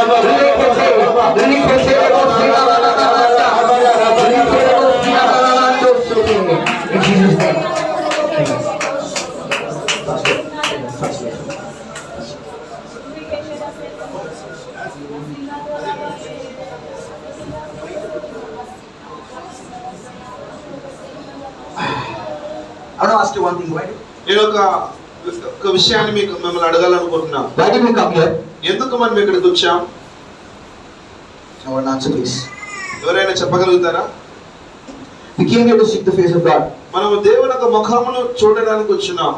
I want to ask you one thing. Why? నేను ఒక విషయాన్ని మీకు మిమ్మల్ని అడగాలనుకుంటున్నాను. Why did we come here? ఎందుకు మనం ఇక్కడికి వచ్చాం? I want an answer, please. ఎవరైనా చెప్పగలుగుతారా? We came here to seek the face of God. మనం దేవుని యొక్క ముఖమును చూడడానికి వచ్చున్నాం.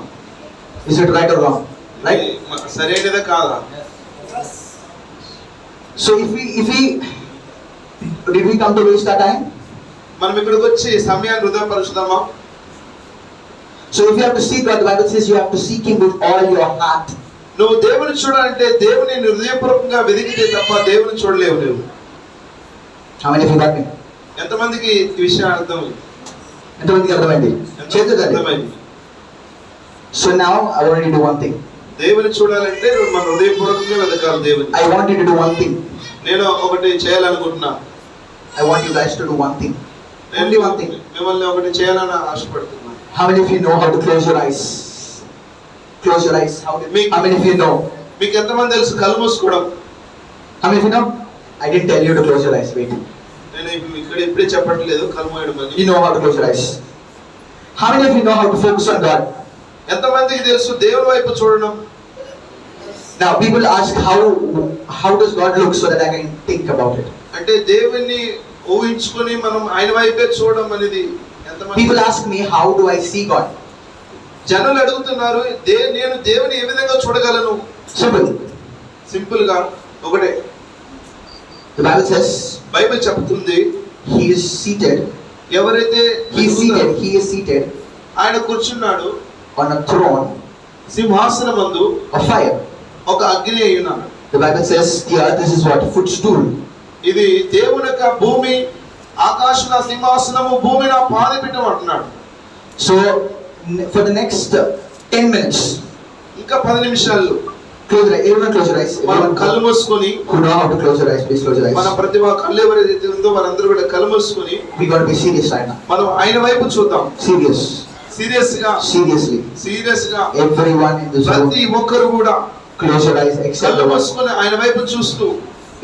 Is it right or wrong? Right? సరైనదా కాదా? So did we come to waste our time? మనం ఇక్కడికి వచ్చి సమయాన్ని వృధా పరుచుదామా? So if you have to seek God, the Bible says you have to seek Him with all your heart. నువ్వు దేవుని చూడాలంటే దేవుని హృదయపూర్వకంగా వెతికితే తప్ప దేవుని చూడలేవు నువ్వు. How many of you got me? ఎంతమందికి ఈ విషయం అర్థమైంది? ఎంతమందికి అర్థమైంది? అర్థమైంది. So now I want you to do one thing. దేవుని చూడాలంటే మన హృదయపూర్వకంగా వెతకాలి దేవుని. I want you to do one thing. నేను ఒకటి చేయాలనుకుంటున్నా. I want you guys to do one thing. Only one thing. మిమ్మల్ని ఒకటి చేయాలని ఆశపడుతున్నా. How many of you know how to close your eyes? Close your eyes. How many of you know? మీకు ఎంతమంది తెలుసు కళ్ళు మూసుకోవడం? How many of you know? I didn't tell you to close your eyes. Wait. నేను ఇక్కడ ఇప్పుడే చెప్పట్లేదు కళ్ళు మూయడం అని. You know how to close your eyes. How many of you know how to focus on God? ఎంతమందికి తెలుసు దేవుని వైపు చూడడం? Now people ask how does God look so that I can think about it. అంటే దేవుని ఊహించుకొని మనం ఆయన వైపే చూడడం అనేది ఎంతమంది? People ask me how do I see God? జనులు అడుగుతున్నారు నేను దేవుని ఏ విధంగా చూడగలను? సింపుల్ గా ఒకటే. The Bible says బైబిల్ చెప్తుంది he is seated. ఎవరైతే he is seated ఆయన కూర్చున్నాడు on a throne సింహాసనమందు of fire. ఒక అగ్ని అయ్యున్నాడు. The Bible says the earth is what? Footstool. ఇది దేవుని యొక్క భూమి, ఆకాశం నా సింహాసనము, భూమి నా పాదపీఠం అంటున్నాడు. So for the next 10 minutes, ఇంకా 10 నిమిషాలు close your eyes. Everyone close your eyes. మనం కళ్ళు మూసుకొని, who know how to close your eyes, please close your eyes. మన ప్రతిభ కళ్ళు ఎవరైతే ఉందో వారందరూ కూడా కళ్ళు మూసుకొని, we got to be serious right now. మనం ఆయన వైపు చూద్దాం. సీరియస్ గా everyone in this room, ప్రతి ఒక్కరు కూడా close your eyes except the one, ఆయన వైపు చూస్తూ,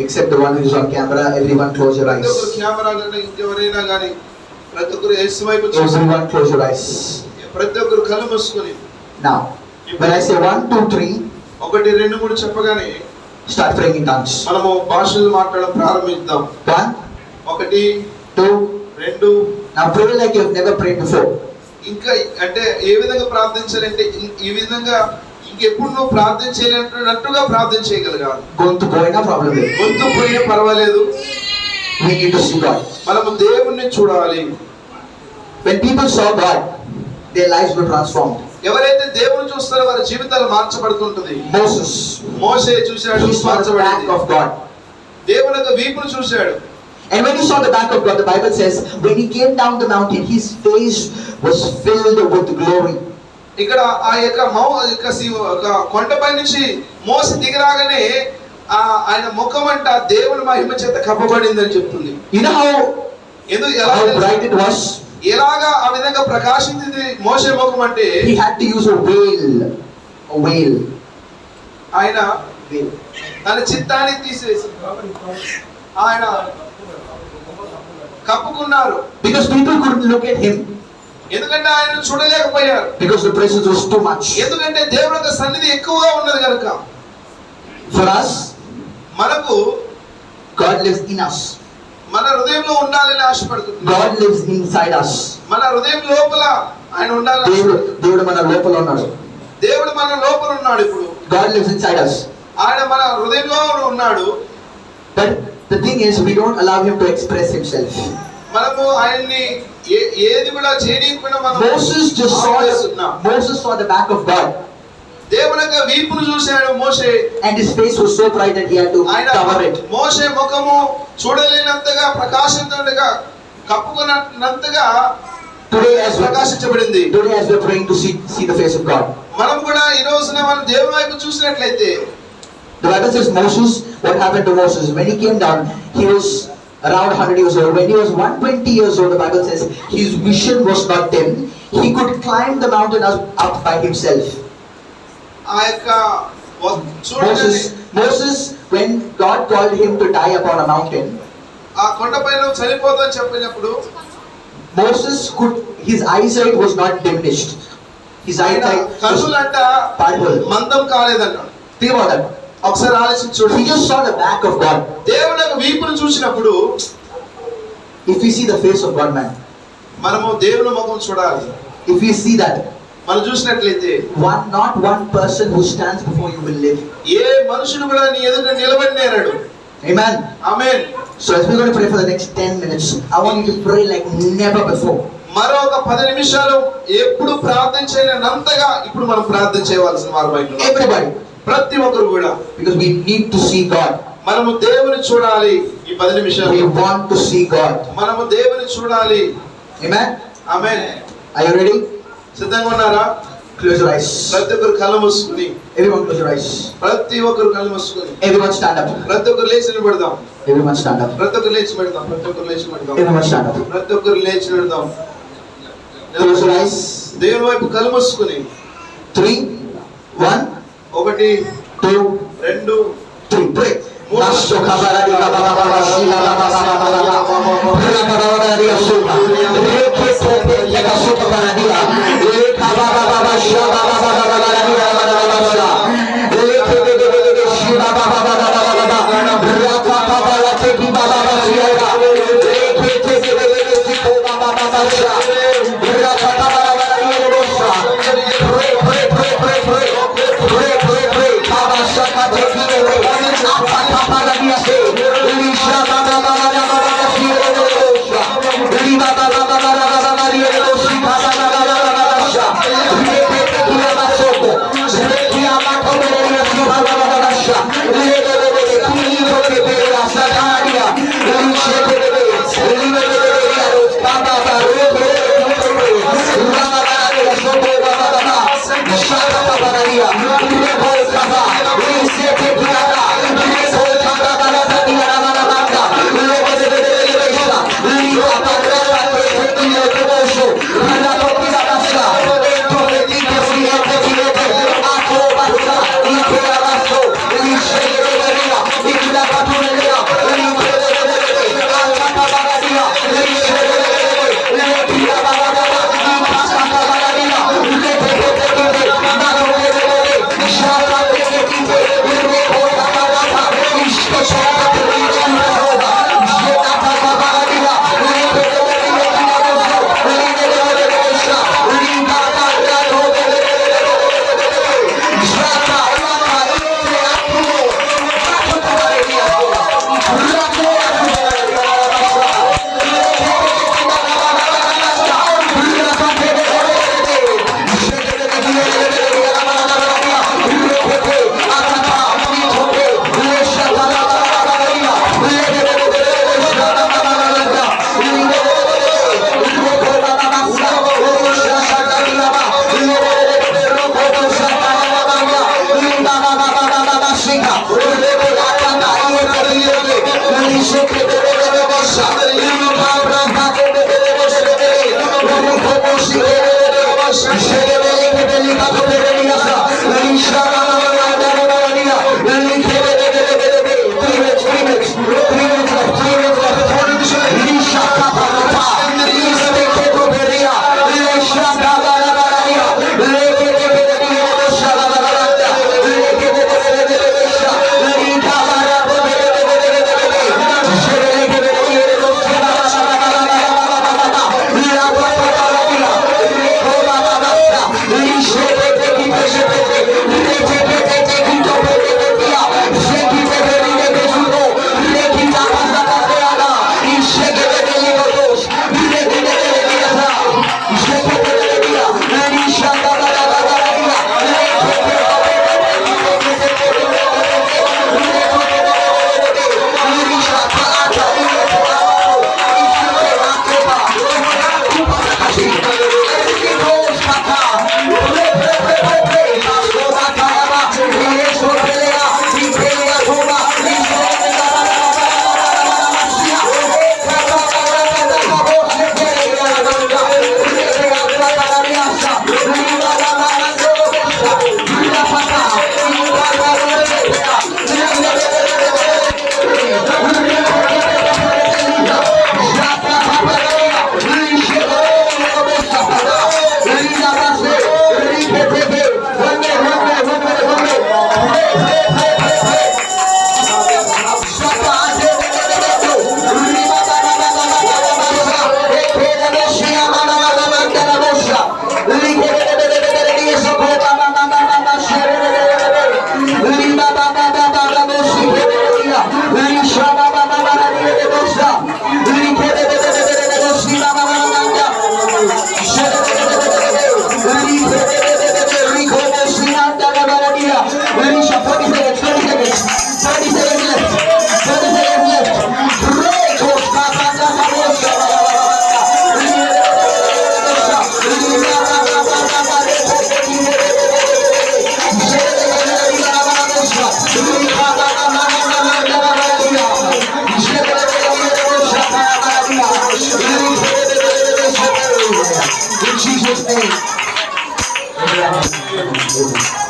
except the one who is on camera. Everyone close your eyes. Camera గాని ఎవరైనా గాని ప్రతి ఒక్కరు యేసు వైపు చూస్తూ, everyone close your eyes. ప్రతి ఒక్కరు కళ్ళు మూసుకొని. Now when I say 1 2 3, 1 2 3 చెప్పగానే start praying in tongues. మనము భాషలు మాట్లాడడం ప్రారంభిద్దాం. 1 1 2 2. Now pray like you have never prayed before. ఇంకా అంటే ఏ విధంగా ప్రార్థించాలంటే ఈ విధంగా ఇంకెప్పుడు నువ్వు ప్రార్థించేటట్టుగా ప్రార్థన చేయగలగాలి. గొంతు పోయినా ప్రాబ్లం లేదు, గొంతు పోయినా పర్వాలేదు. we need to see God. మనము దేవుణ్ణి చూడాలి. When people saw God, their lives were transformed. ఎవరైతే దేవుని చూస్తారో వారి జీవితాలు మార్చబడుతుంటది. మోషే చూశాడు, he saw the back of God. దేవుని యొక్క వీపును చూశాడు. And when he saw the back of God, the Bible says when he came down the mountain, his face was filled with glory. ఇక్కడ ఆ యొక్క కొండపై నుంచి మోసే దిగిరాగానే ఆయన ముఖం అంట దేవుని మహిమ చేత కప్పబడిందని చెప్తుంది. You know how bright it was? ఎలాగా ఆ విధంగా ప్రకాశించింది మోషే ముఖం అంటే he had to use a veil. ఆయన తన చిత్తాన్ని తీసేసి ఆయన కప్పుకున్నారు. Because people couldn't look at him. ఎందుకంటే ఆయన చూడలేకపోయారు. Because the presence was too much. ఎందుకంటే దేవుని యొక్క సన్నిధి ఎక్కువగా ఉన్నది కనుక. For us, మనకు God lives in us. మన హృదయంలో ఉండాలని ఆశపడుతున్నాడు. God lives inside us. మన హృదయం లోపల ఆయన ఉండాలి. దేవుడు మన లోపల ఉన్నాడు. దేవుడు మన లోపల ఉన్నాడు. ఇప్పుడు God lives inside us. ఆయన మన హృదయంలో ఉన్నాడు. But the thing is, we don't allow him to express himself. మనము ఆయన్ని ఏది కూడా చేయనీయకుండా మనం Moses saw the back of God. దేవుని యొక్క వీపును చూశాడు మోషే. And his face was so bright that he had to cover it. మోషే ముఖము చూడలేనంతగా ప్రకాశించేంతగా కప్పుకున్నంతగా ప్రకాశించబడింది. Today as we are praying to see the face of God, మనం కూడా ఈ రోజున మనం దేవుని వైపు చూసినట్లయితే The Bible says Moses, what happened to Moses? When he came down, he was around 100 years old. When he was 120 years old, the Bible says his vision was not dim. He could climb the mountain up by himself. ఆ యొక్క చూడండి, Moses, when God called him to die upon a mountain, ఆ కొండపైన చనిపోతాఅని చెప్పినప్పుడు Moses his eyesight was not diminished. His eyesight కన్నులంట మందం కాలేదంట. Think about that. ఒకసారి ఆలోచించి చూడండి. He just saw the back of God. దేవుని యొక్క వీపును చూసినప్పుడు, if we see the face of God, man, మనము దేవుని ముఖం చూడాలి. if we see that, మనం చూసినట్లయితే not one person who stands before you will live. ఏ మనుషుడు కూడా నీ ఎదుట నిలబడి నేరాడు. Amen. Amen. So as we're going to pray for the next 10 minutes, I want you to pray like never before. మరొక 10 నిమిషాలు ఎప్పుడు ప్రార్థన చేయనంతగా ఇప్పుడు మనం ప్రార్థన చేయవలసిన వారమై ఉన్నాం. Everybody, ప్రతి ఒక్కరు కూడా, because we need to see God. మనము దేవుని చూడాలి. ఈ 10 నిమిషాలు We want to see God. మనము దేవుని చూడాలి. Amen. Amen. Are you ready? సిద్ధంగా ఉన్నారా? Close your eyes. ప్రతి ఒక్కరు కళ్ళు మూసుకుని, Everyone close your eyes. ప్రతి ఒక్కరు కళ్ళు మూసుకుని, Everyone stand up. ప్రతి ఒక్కరు లేచి నిలబడదాం. Everyone stand up. ప్రతి ఒక్కరు లేచి పెడదాం. ప్రతి ఒక్కరు లేచి పెడదాం. Everyone stand up. ప్రతి ఒక్కరు లేచి పెడదాం. Close your eyes. దేవుని వైపు కళ్ళు మూసుకుని 3, 1, 1 2, 2 3. Pray. Nasto kabaradi baba baba shila baba baba baba baba baba supa reke sope lega sopa baradia reka baba baba shila baba baba baba baba baba reke de shila baba baba baba baba raka baba rake ki baba baba shila reke de ko baba baba shila raka baba baba shila pray baba shaka teki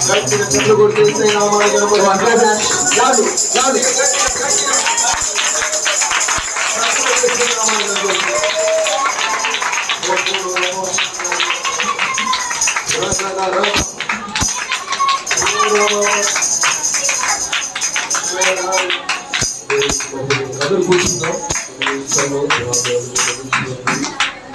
గట్టిగా చెట్లు కొట్టేస్తే నామాలు కనపడుతుంది. అందరూ కూర్చుందాం.